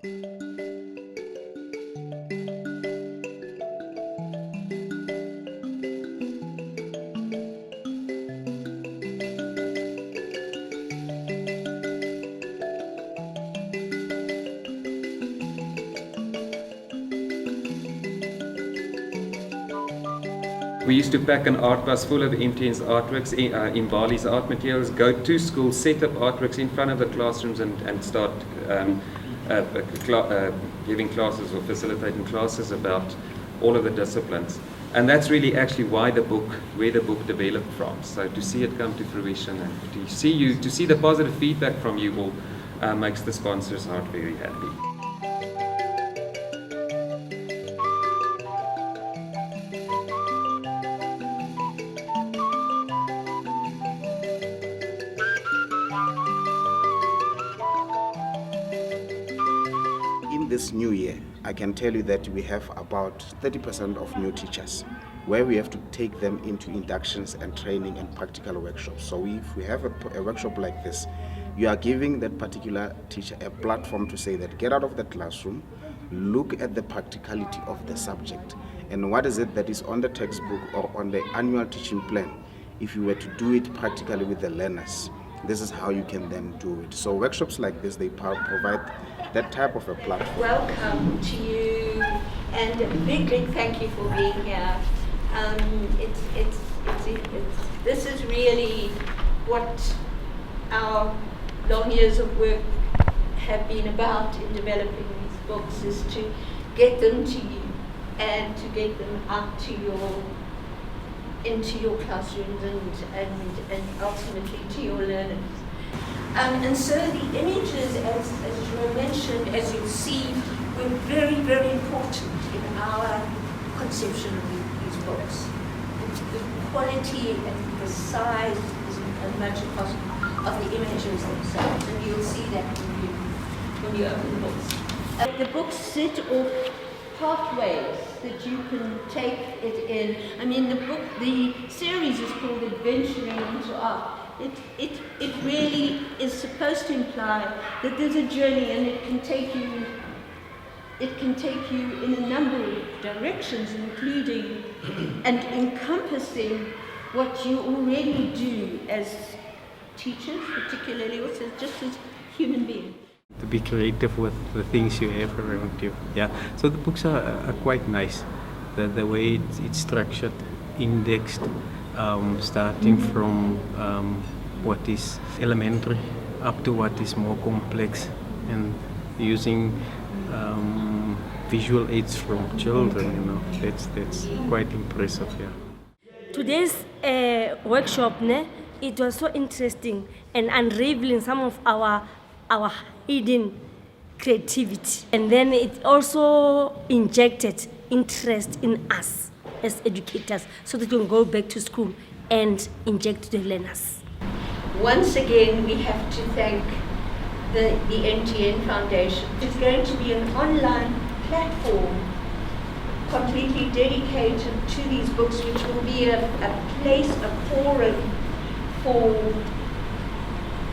We used to pack an art bus full of MTN's artworks, in Bali's art materials, go to school, set up artworks in front of the classrooms and start giving classes or facilitating classes about all of the disciplines. And that's really actually where the book developed from. So to see it come to fruition and to see the positive feedback from you all makes the sponsor's heart very happy. In this new year, I can tell you that we have about 30% of new teachers, where we have to take them into inductions and training and practical workshops. So if we have a workshop like this, you are giving that particular teacher a platform to say that get out of the classroom, look at the practicality of the subject, and what is it that is on the textbook or on the annual teaching plan. If you were to do it practically with the learners, this is how you can then do it. So workshops like this, they provide that type of a platform. Welcome to you, and a big thank you for being here. This is really what our long years of work have been about in developing these books, is to get them to you and to get them out to into your classrooms and ultimately to your learners. And so the images, as you mentioned, as you'll see, were very, very important in our conception of these books. The quality and the size is as much as possible of the images themselves, and you'll see that when you open the books. The books set off pathways that you can take it in. I mean, the series is called Adventuring into Art. It really is supposed to imply that there's a journey, and it can take you in a number of directions, including and encompassing what you already do as teachers, particularly also just as human beings. To be creative with the things you have around you. Yeah. So the books are quite nice. The way it's structured, indexed, starting from what is elementary up to what is more complex, and using visual aids from children. That's quite impressive. Yeah. Today's workshop, it was so interesting and unraveling some of our hidden creativity, and then it also injected interest in us as educators, so that we can go back to school and inject the learners. Once again, we have to thank the MTN Foundation. It's going to be an online platform completely dedicated to these books, which will be a place, a forum for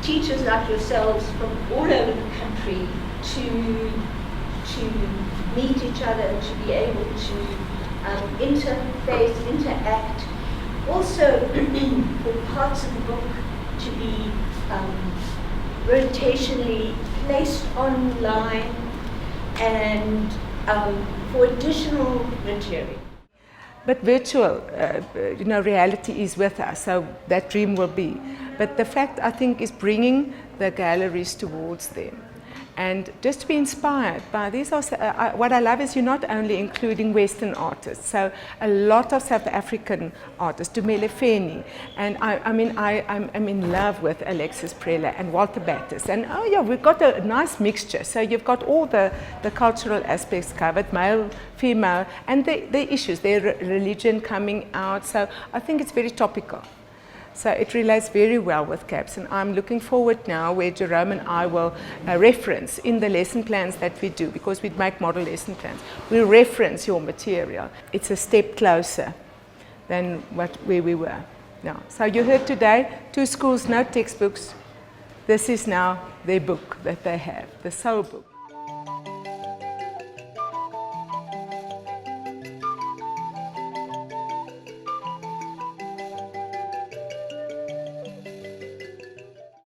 teachers like yourselves from all over the country to meet each other, to be able to interface, interact. Also, for parts of the book to be rotationally placed online, and for additional material. But virtual, reality is with us, so that dream will be. But the fact, I think, is bringing the galleries towards them. And just to be inspired by these, what I love is you're not only including Western artists, so a lot of South African artists, Dumele Feni, and I'm in love with Alexis Prela and Walter Battis, and we've got a nice mixture. So you've got all the cultural aspects covered, male, female, and the issues, their religion coming out. So I think it's very topical. So it relates very well with CAPS, and I'm looking forward now where Jerome and I will reference in the lesson plans that we do, because we make model lesson plans. We'll reference your material. It's a step closer than where we were now. So you heard today, 2 schools, no textbooks. This is now their book that they have, the SOUL book.